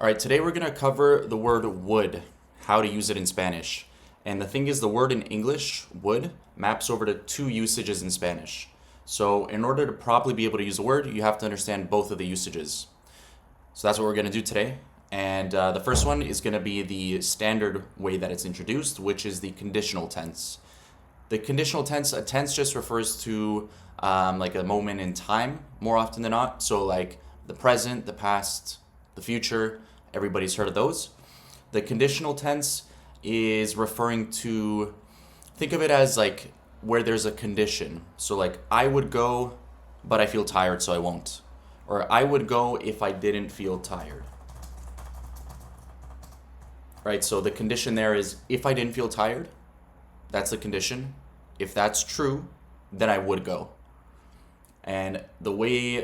All right, today we're going to cover the word would, how to use it in Spanish. And the thing is, the word in English, would, maps over to two usages in Spanish. So, in order to properly be able to use the word, you have to understand both of the usages. So, that's what we're going to do today. And the first one is going to be the standard way that it's introduced, which is the conditional tense. The conditional tense, a tense just refers to like a moment in time more often than not. So, like the present, the past, the future, everybody's heard of those. The conditional tense is referring to, think of it as like where there's a condition. So, like, I would go, but I feel tired, so I won't. Or I would go if I didn't feel tired. Right? So, the condition there is if I didn't feel tired, that's the condition. If that's true, then I would go. And the way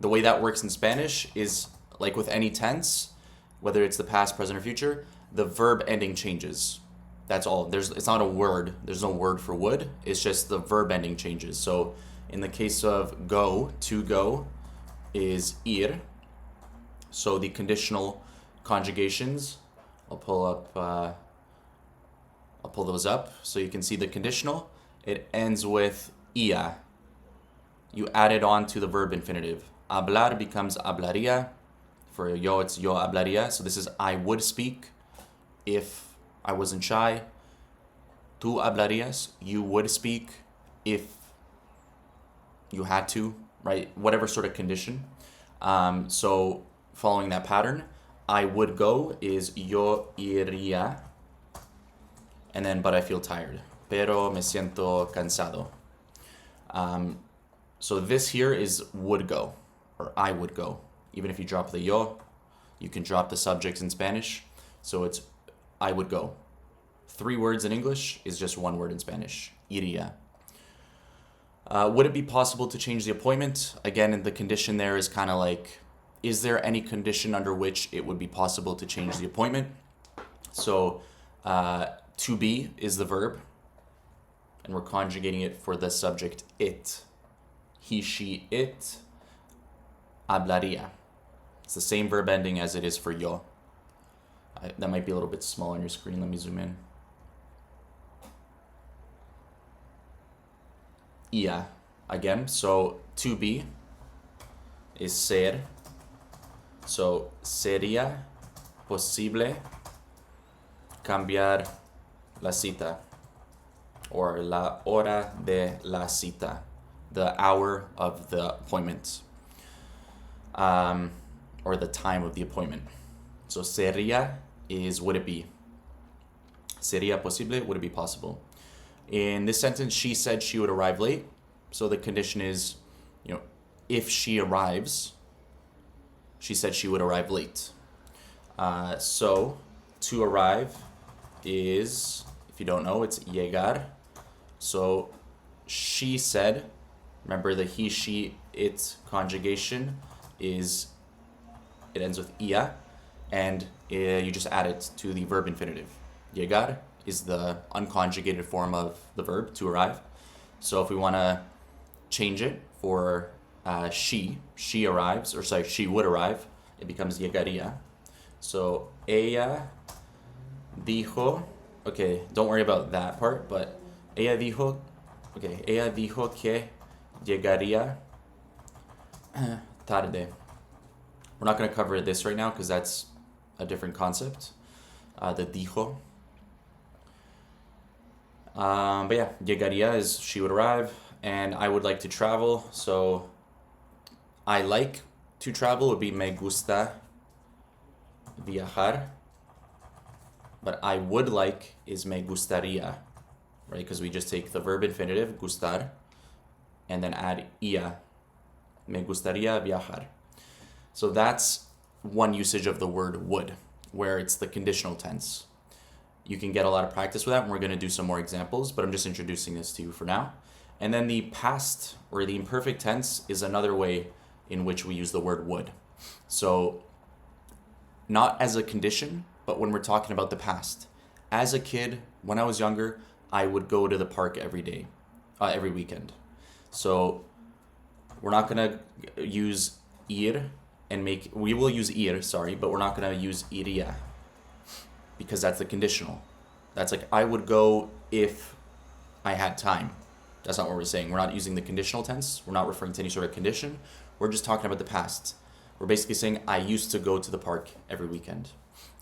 that works in Spanish is like with any tense, whether it's the past, present, or future, the verb ending changes. That's all. It's not a word. There's no word for would. It's just the verb ending changes. So in the case of go, to go is ir. So the conditional conjugations, I'll pull those up so you can see the conditional. It ends with ia. You add it on to the verb infinitive. Hablar becomes hablaría. For yo, it's yo hablaría. So this is I would speak if I wasn't shy. Tú hablarías. You would speak if you had to, right? Whatever sort of condition. So following that pattern, I would go is yo iría. And then, but I feel tired. Pero me siento cansado. So this here is would go, or I would go. Even if you drop the yo, you can drop the subjects in Spanish. So it's I would go. 3 words in English is just 1 word in Spanish. Iría. Would it be possible to change the appointment? Again, the condition there is kind of like, is there any condition under which it would be possible to change the appointment? So, to be is the verb, and we're conjugating it for the subject it. He, she, it, hablaría. It's the same verb ending as it is for yo. That might be a little bit small on your screen. Let me zoom in. Ia, again. So, to be is ser. So, sería posible cambiar la cita, or la hora de la cita, the hour of the appointment, or the time of the appointment. So sería is would it be. Sería posible, would it be possible. In this sentence, she said she would arrive late. So the condition is, if she arrives, she said she would arrive late. So to arrive is, if you don't know, it's llegar. So she said, remember the he, she, it conjugation is, it ends with ia, and you just add it to the verb infinitive. Llegar is the unconjugated form of the verb, to arrive. So if we want to change it for she arrives, or sorry, she would arrive, it becomes llegaría. So ella dijo, okay, don't worry about that part, but ella dijo que llegaría tarde. We're not going to cover this right now because that's a different concept, the dijo. But yeah, llegaría is she would arrive, and I would like to travel. So I like to travel would be me gusta viajar. But I would like is me gustaría, right? Because we just take the verb infinitive, gustar, and then add ia. Me gustaría viajar. So that's one usage of the word would, where it's the conditional tense. You can get a lot of practice with that, and we're going to do some more examples, but I'm just introducing this to you for now. And then the past, or the imperfect tense, is another way in which we use the word would. So not as a condition, but when we're talking about the past. As a kid, when I was younger, I would go to the park every day, every weekend. So we're not going to use ir and we will use ir, sorry, but we're not going to use iría because that's the conditional. That's like, I would go if I had time. That's not what we're saying. We're not using the conditional tense. We're not referring to any sort of condition. We're just talking about the past. We're basically saying, I used to go to the park every weekend.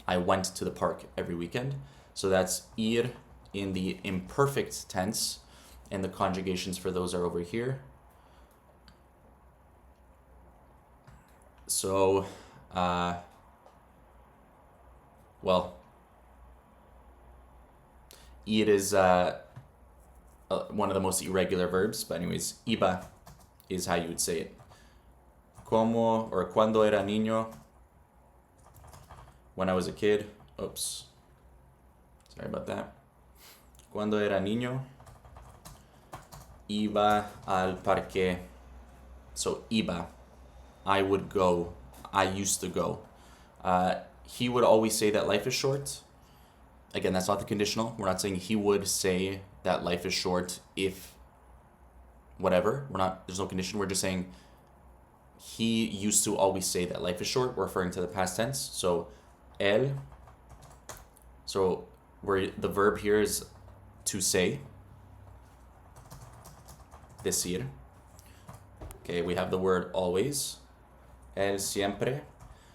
I went to the park every weekend. So that's ir in the imperfect tense, and the conjugations for those are over here. So, well, ir is one of the most irregular verbs, but anyways, iba is how you would say it. Como or cuando era niño, when I was a kid. Oops. Sorry about that. Cuando era niño, iba al parque. So iba, I would go, I used to go. He would always say that life is short. Again, that's not the conditional. We're not saying he would say that life is short if whatever. There's no condition. We're just saying he used to always say that life is short. We're referring to the past tense. So él. So where the verb here is to say. Decir. Okay, we have the word always. Él siempre.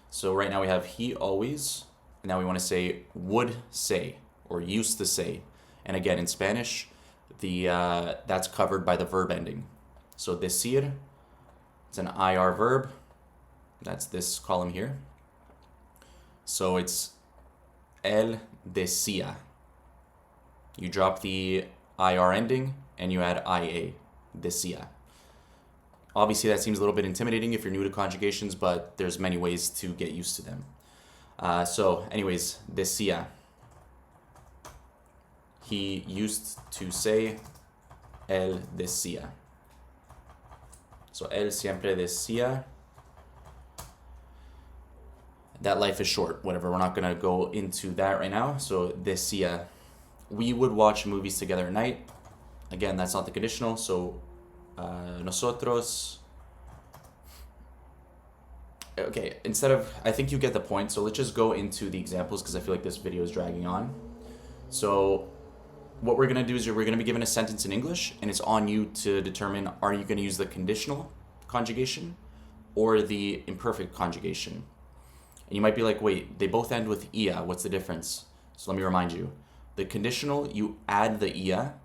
So right now we have he always. And now we want to say would say or used to say. And again, in Spanish, that's covered by the verb ending. So decir, it's an IR verb. That's this column here. So it's él decía. You drop the IR ending and you add IA, decía. Obviously, that seems a little bit intimidating if you're new to conjugations, but there's many ways to get used to them. So anyways, decía. He used to say, él decía. So él siempre decía that life is short, whatever. We're not going to go into that right now. So decía. We would watch movies together at night. Again, that's not the conditional. So nosotros. Okay, I think you get the point. So let's just go into the examples because I feel like this video is dragging on. So what we're going to do is we're going to be given a sentence in English, and it's on you to determine, are you going to use the conditional conjugation or the imperfect conjugation? And you might be like, wait, they both end with ia. What's the difference? So let me remind you. The conditional, you add the ia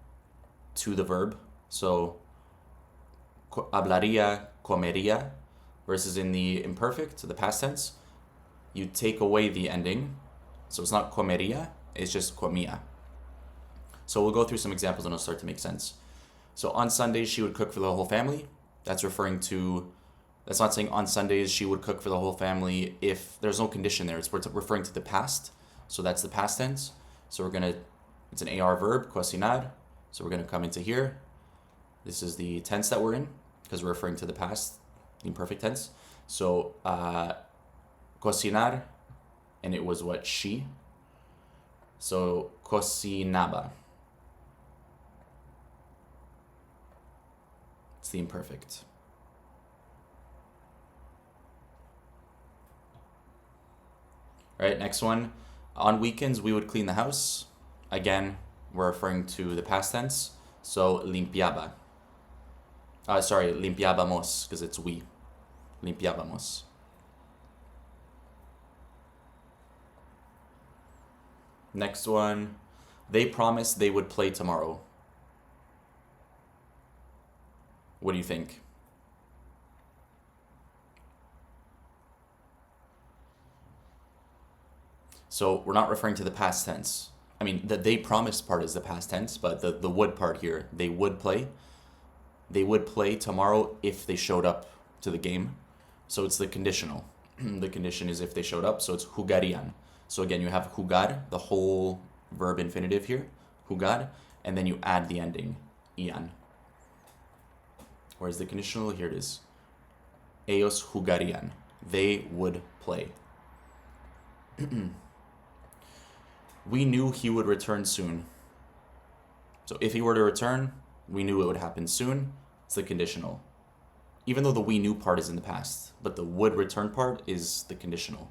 to the verb. So hablaría, comería, versus in the imperfect, the past tense, you take away the ending. So it's not comería, it's just comía. So we'll go through some examples and it'll start to make sense. So on Sundays, she would cook for the whole family. That's not saying on Sundays she would cook for the whole family if there's no condition there. It's referring to the past. So that's the past tense. So it's an AR verb, cocinar. So we're going to come into here. This is the tense that we're in because we're referring to the past, the imperfect tense. So cocinar, and it was what? She. So cocinaba. It's the imperfect. All right, next one. On weekends, we would clean the house. Again, we're referring to the past tense. So limpiaba. Limpiábamos, because it's we. Limpiábamos. Next one. They promised they would play tomorrow. What do you think? So we're not referring to the past tense. I mean, the they promised part is the past tense, but the would part here, they would play. They would play tomorrow if they showed up to the game. So it's the conditional. The condition is if they showed up, so it's jugarían. So again, you have jugar, the whole verb infinitive here, jugar, and then you add the ending, ian. Whereas the conditional, here it is. Ellos jugarían. They would play. We knew he would return soon. So if he were to return, we knew it would happen soon. It's the conditional. even though the we knew part is in the past, but the would return part is the conditional.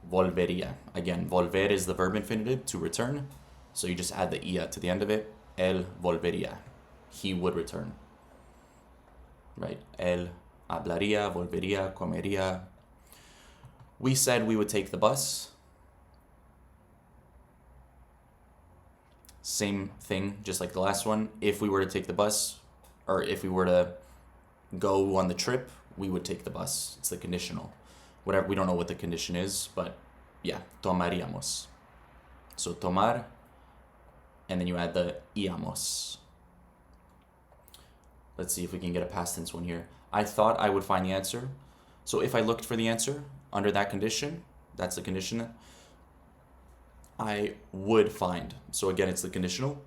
Volvería. Again, volver is the verb infinitive, to return. So you just add the ia to the end of it. Él volvería. He would return. Right? Él hablaría, volvería, comería. We said we would take the bus. Same thing, just like the last one. If we were to take the bus, or if we were to go on the trip, we would take the bus. It's the conditional. Whatever, we don't know what the condition is, but yeah, tomaríamos. So tomar, and then you add the íamos. Let's see if we can get a past tense one here. I thought I would find the answer. So if I looked for the answer under that condition, that's the condition, I would find. So again, it's the conditional.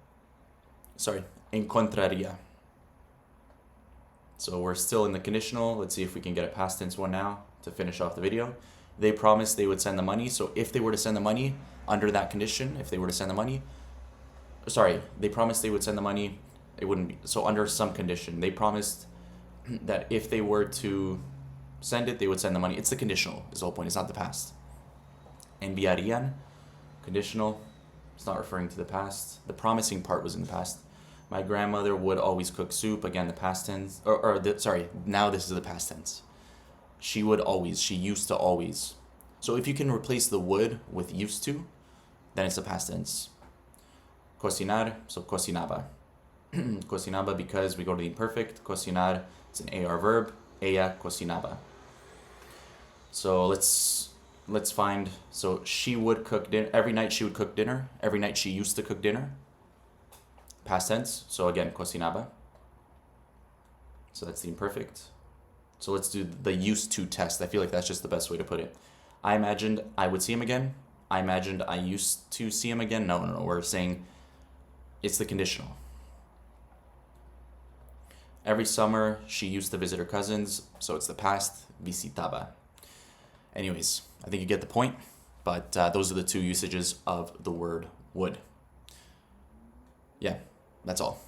Sorry, encontraría. So we're still in the conditional. Let's see if we can get a past tense one now to finish off the video. They promised they would send the money. So if they were to send the money under that condition, if they were to send the money, sorry, they promised they would send the money. It wouldn't be. So under some condition, they promised that if they were to send it, they would send the money. It's the conditional is the whole point. It's not the past. Enviarían, conditional. It's not referring to the past. The promising part was in the past. My grandmother would always cook soup. Again, the past tense. Now this is the past tense. She would always. She used to always. So if you can replace the would with used to, then it's the past tense. Cocinar, so cocinaba. Cocinaba because we go to the imperfect. Cocinar is an AR verb. Ella cocinaba. So let's find. So she would cook dinner. Every night she would cook dinner. Every night she used to cook dinner. Past tense. So again, cocinaba. So that's the imperfect. So let's do the used to test. I feel like that's just the best way to put it. I imagined I would see him again. I imagined I used to see him again. No. We're saying it's the conditional. Every summer she used to visit her cousins. So it's the past. Visitaba. Anyways, I think you get the point. But those are the two usages of the word would. Yeah, that's all.